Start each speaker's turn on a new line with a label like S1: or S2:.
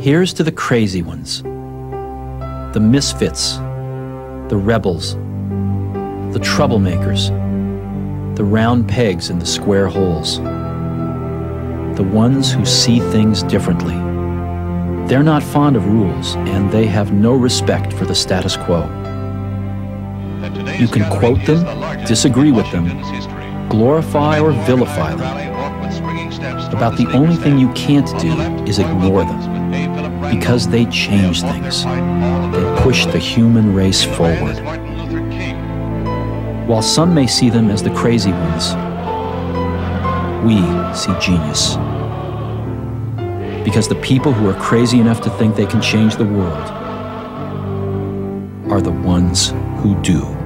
S1: Here's to the crazy ones, the misfits, the rebels, the troublemakers, the round pegs in the square holes, the ones who see things differently. They're not fond of rules, and they have no respect for the status quo. You can quote them, disagree with them, glorify or vilify them. About the only thing you can't do is ignore them, because they change things. They push the human race forward. While some may see them as the crazy ones, we see genius. Because the people who are crazy enough to think they can change the world are the ones who do.